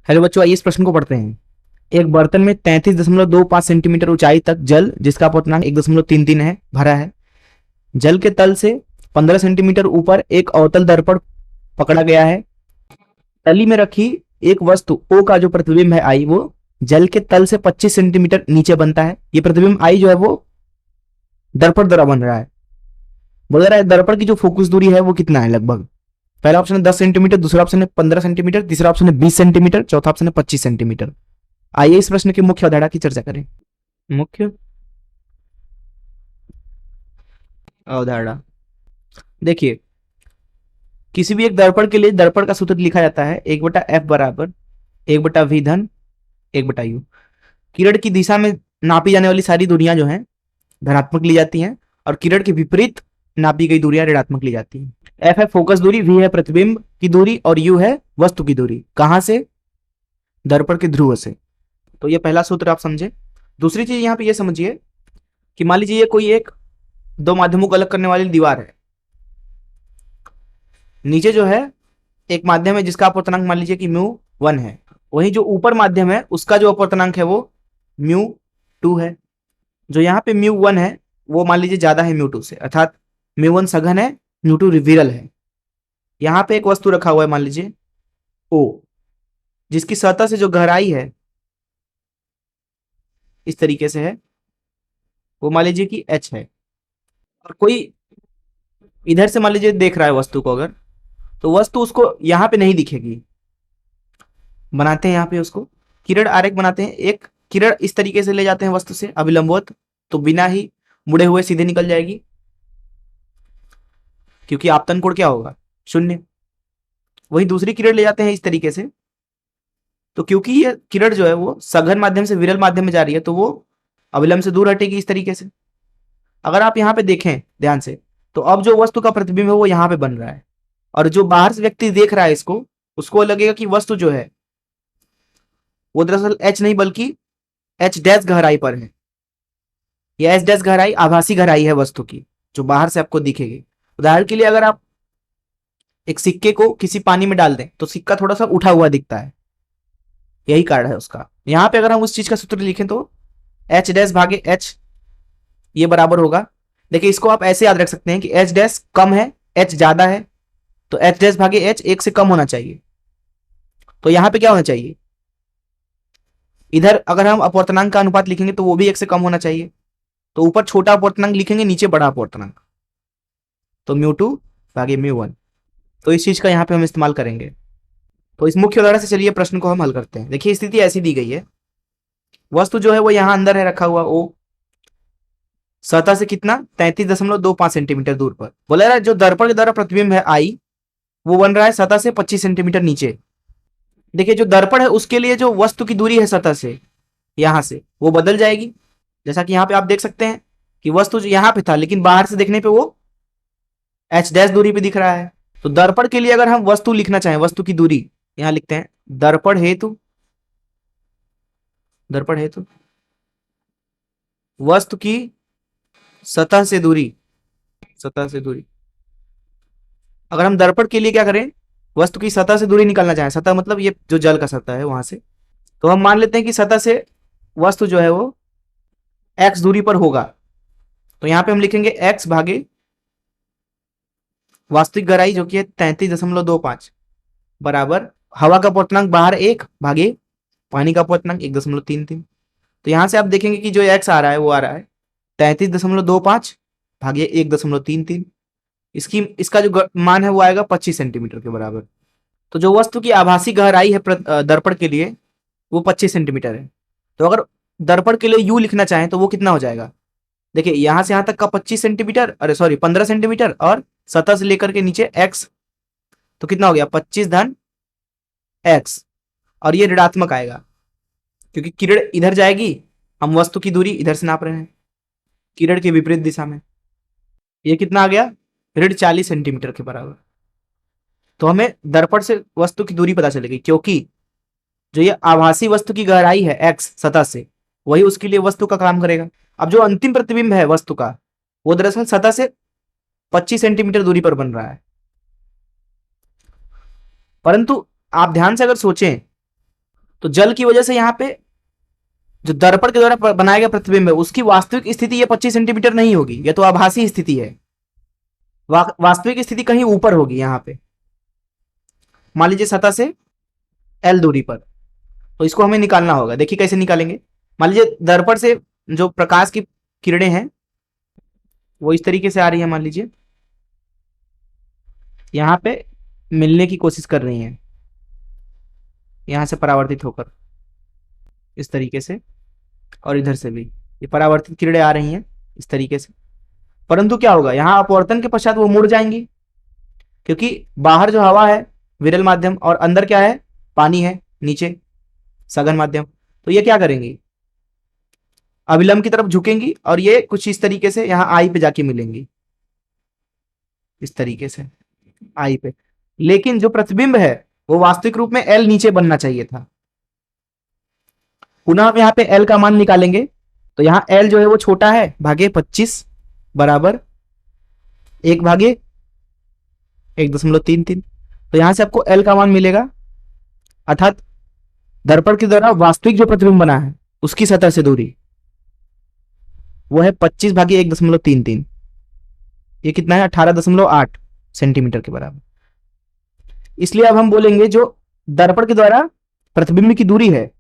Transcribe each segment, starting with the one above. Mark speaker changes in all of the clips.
Speaker 1: Hello बच्चों, आइए इस प्रश्न को पढ़ते हैं। एक बर्तन में 33.25 सेंटीमीटर ऊंचाई तक जल, जिसका अपवर्तनांक 1.33 है, भरा है। जल के तल से 15 सेंटीमीटर ऊपर एक अवतल दर्पण पकड़ा गया है। तली में रखी एक वस्तु ओ का जो प्रतिबिंब है आई, वो जल के तल से 25 सेंटीमीटर नीचे बनता है। ये प्रतिबिंब आई जो है वो दर्पण द्वारा बन रहा है। बोल रहा है दर्पण की जो फोकस दूरी है वो कितना है लगभग। पहला ऑप्शन है 10 सेंटीमीटर, दूसरा ऑप्शन है 15 सेंटीमीटर, तीसरा ऑप्शन है 20 सेंटीमीटर, चौथा ऑप्शन है 25 सेंटीमीटर। आइए इस प्रश्न की मुख्य अवधारणा की चर्चा करें। मुख्य अवधारणा देखिए, किसी भी एक दर्पण के लिए दर्पण का सूत्र लिखा जाता है 1/f बराबर 1/v धन 1/u। किरण की दिशा में नापी जाने वाली सारी दूरियां जो हैं धनात्मक ली जाती हैं, और किरण के विपरीत नापी गई दूरियां ऋणात्मक ली जाती हैं। एफ है फोकस दूरी, वी है प्रतिबिंब की दूरी, और यू है वस्तु की दूरी। कहां से? दर्पण के ध्रुव से। तो ये पहला सूत्र आप समझे। दूसरी चीज यहां पे ये समझिए कि मान लीजिए ये कोई एक दो माध्यमों को अलग करने वाली दीवार है। नीचे जो है एक माध्यम है जिसका अपवर्तनांक मान लीजिए कि μ1 है। वहीं जो ऊपर माध्यम है उसका जो अपवर्तनांक है वो μ2 है। जो यहाँ पे μ1 है वो मान लीजिए ज्यादा है μ2 से, अर्थात μ1 सघन है, μ2 विरल है। यहाँ पे एक वस्तु रखा हुआ है मान लीजिए O, जिसकी सतह से जो गहराई है इस तरीके से है, वो मान लीजिए कि h है। और कोई इधर से मान लीजिए देख रहा है वस्तु को, अगर तो वस्तु उसको यहाँ पे नहीं दिखेगी। बनाते हैं यहाँ पे उसको किरण आरेख बनाते हैं। एक किरण इस तरीके से ले जाते हैं वस्तु से अभिलंबवत, तो बिना ही मुड़े हुए सीधे निकल जाएगी, क्योंकि आपतन कोण क्या होगा? 0। वही दूसरी किरण ले जाते हैं इस तरीके से, तो क्योंकि ये किरण जो है वो सघन माध्यम से विरल माध्यम में जा रही है, तो वो अभिलंब से दूर हटेगी इस तरीके से। अगर आप यहाँ पे देखें ध्यान से, तो अब जो वस्तु का प्रतिबिंब है वो यहाँ पे बन रहा है, और जो बाहर से व्यक्ति देख रहा है इसको, उसको लगेगा कि वस्तु जो है वो दरअसल h नहीं बल्कि h डैश गहराई पर है। यह h डैश गहराई आभासी गहराई है वस्तु की, जो बाहर से आपको दिखेगी। उदाहरण के लिए अगर आप एक सिक्के को किसी पानी में डाल दें तो सिक्का थोड़ा सा उठा हुआ दिखता है, यही कारण है उसका। यहां पे अगर हम उस चीज का सूत्र लिखें तो h डैश भागे h ये बराबर होगा। देखिए इसको आप ऐसे याद रख सकते हैं कि h डैश कम है, h ज्यादा है, तो h डैश भागे h 1 से कम होना चाहिए। तो यहां पे क्या होना चाहिए? इधर अगर हम अपवर्तनांक का अनुपात लिखेंगे तो वो भी 1 से कम होना चाहिए। तो ऊपर छोटा अपवर्तनांक लिखेंगे, नीचे बड़ा अपवर्तनांक, तो μ2 भागे μ1। तो इस चीज का यहाँ पे हम इस्तेमाल करेंगे। तो इस मुख्य उदाहरण से चलिए प्रश्न को हम हल करते हैं। देखिए स्थिति ऐसी दी गई है, वस्तु जो है वो यहाँ अंदर है रखा हुआ O, सतह से कितना 33.25 सेंटीमीटर दूर पर। बोला रहा जो दर्पण के द्वारा प्रतिबिंब है I, वो बन रहा है सतह से 25 सेंटीमीटर नीचे। देखिए जो दर्पण है उसके लिए जो वस्तु की दूरी है सतह से यहां से, वो बदल जाएगी। जैसा कि यहाँ पे आप देख सकते हैं कि वस्तु जो यहाँ पे था, लेकिन बाहर से देखने पे वो h डैश दूरी पे दिख रहा है। तो दर्पण के लिए अगर हम वस्तु लिखना चाहें, वस्तु की दूरी यहां लिखते हैं दर्पण हेतु वस्तु की सतह से दूरी, अगर हम दर्पण के लिए क्या करें, वस्तु की सतह से दूरी निकालना चाहें, सतह मतलब ये जो जल का सतह है वहां से, तो हम मान लेते हैं कि सतह से वस्तु जो है वो x दूरी पर होगा। तो यहां पे हम लिखेंगे x भागे वास्तविक गहराई जो कि है 33.25 बराबर हवा का अपवर्तनांक बाहर 1 भागे पानी का अपवर्तनांक 1.33। तो यहां से आप देखेंगे कि जो x आ रहा है वो आ रहा है 33.25 भागे 1.33। इसका जो मान है वो आएगा 25 सेंटीमीटर के बराबर। तो जो वस्तु की आभासी गहराई है दर्पण के लिए वो 25 सेंटीमीटर है। तो अगर दर्पण के लिए u लिखना चाहें तो वो कितना हो जाएगा? देखिए यहां से यहां तक का 25 सेंटीमीटर, अरे सॉरी 15 सेंटीमीटर, और सतह से लेकर के नीचे x, तो कितना हो गया 25 धन x, और ये ऋणात्मक आएगा क्योंकि किरण इधर जाएगी, हम वस्तु की दूरी इधर से नाप रहे हैं किरण के विपरीत दिशा में। ये कितना आ गया? ऋण 40 सेंटीमीटर के बराबर। तो हमें दर्पण से वस्तु की दूरी पता चलेगी, क्योंकि जो ये आभासी वस्तु की गहराई है x सतह से, वही उसके लिए वस्तु का काम करेगा। अब जो अंतिम प्रतिबिंब है वस्तु का, वो दरअसल सतह से 25 सेंटीमीटर दूरी पर बन रहा है। परंतु आप ध्यान से अगर सोचें तो जल की वजह से यहाँ पे जो दर्पण के द्वारा बनाया गया प्रतिबिंब है उसकी वास्तविक स्थिति ये 25 सेंटीमीटर नहीं होगी, ये तो आभासी स्थिति है। वास्तविक स्थिति कहीं ऊपर होगी। यहाँ पे मान लीजिए सतह से L दूरी पर, तो इसको हमें निकालना होगा। देखिए कैसे निकालेंगे। मान लीजिए दर्पण से जो प्रकाश की किरणें हैं वो इस तरीके से आ रही है, मान लीजिए यहाँ पे मिलने की कोशिश कर रही हैं, यहां से परावर्तित होकर इस तरीके से, और इधर से भी ये परावर्तित किरणें आ रही हैं इस तरीके से। परंतु क्या होगा, यहां अपवर्तन के पश्चात वो मुड़ जाएंगी, क्योंकि बाहर जो हवा है विरल माध्यम और अंदर क्या है, पानी है नीचे सघन माध्यम। तो ये क्या करेंगी, अविलंब की तरफ झुकेंगी और ये कुछ इस तरीके से यहां आई पे जाके मिलेंगी, इस तरीके से आई पे। लेकिन जो प्रतिबिंब है वो वास्तविक रूप में L नीचे बनना चाहिए था। पुनः हम यहाँ पे L का मान निकालेंगे, तो यहाँ L जो है वो छोटा है, भागे 25 बराबर 1 भागे 1.33। तो यहां से आपको L का मान मिलेगा, अर्थात दर्पण के द्वारा वास्तविक जो प्रतिबिंब बना है उसकी सतह से दूरी वो है 25 भागे 1.33। ये कितना है, 18.8 सेंटीमीटर के बराबर। इसलिए अब हम बोलेंगे जो दर्पण के द्वारा प्रतिबिंब की दूरी है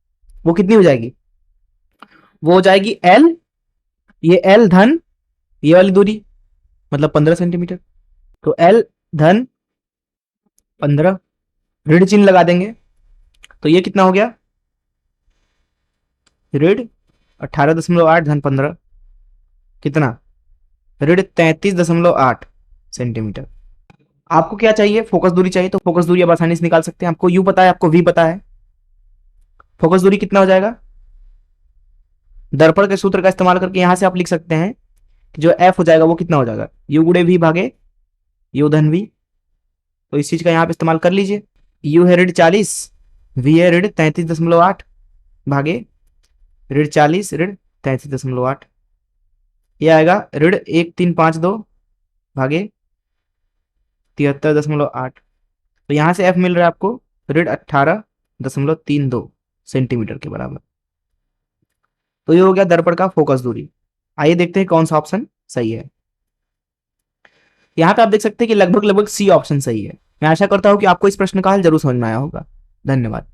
Speaker 1: वो कितनी हो जाएगी, वो हो जाएगी L, ये L धन ये वाली दूरी मतलब 15 सेंटीमीटर। तो L धन 15, ऋण चिन्ह लगा देंगे, तो ये कितना हो गया, ऋण 18.8 धन 15 कितना, ऋण 33.8 सेंटीमीटर। आपको क्या चाहिए, फोकस दूरी चाहिए, तो फोकस दूरी अब आसानी से निकाल सकते हैं। आपको U पता है, आपको V पता है, फोकस दूरी कितना हो जाएगा, दर्पण के सूत्र का इस्तेमाल करके यहां से आप लिख सकते हैं कि जो F हो जाएगा वो कितना हो जाएगा, U गुणे V भागे U धन V। तो इस चीज का यहां पे इस्तेमाल कर लीजिए। U है ऋण 40, V है ऋण 33.8 भागे ऋण 40 ऋण 33.8, ये आएगा ऋण 1352 भागे 73.8। तो यहां से F मिल रहा है आपको ऋण 18.32 सेंटीमीटर के बराबर। तो ये हो गया दर्पण का फोकस दूरी। आइए देखते हैं कौन सा ऑप्शन सही है। यहां पे आप देख सकते हैं कि लगभग लगभग C ऑप्शन सही है। मैं आशा करता हूं कि आपको इस प्रश्न का हल जरूर समझ में आया होगा। धन्यवाद।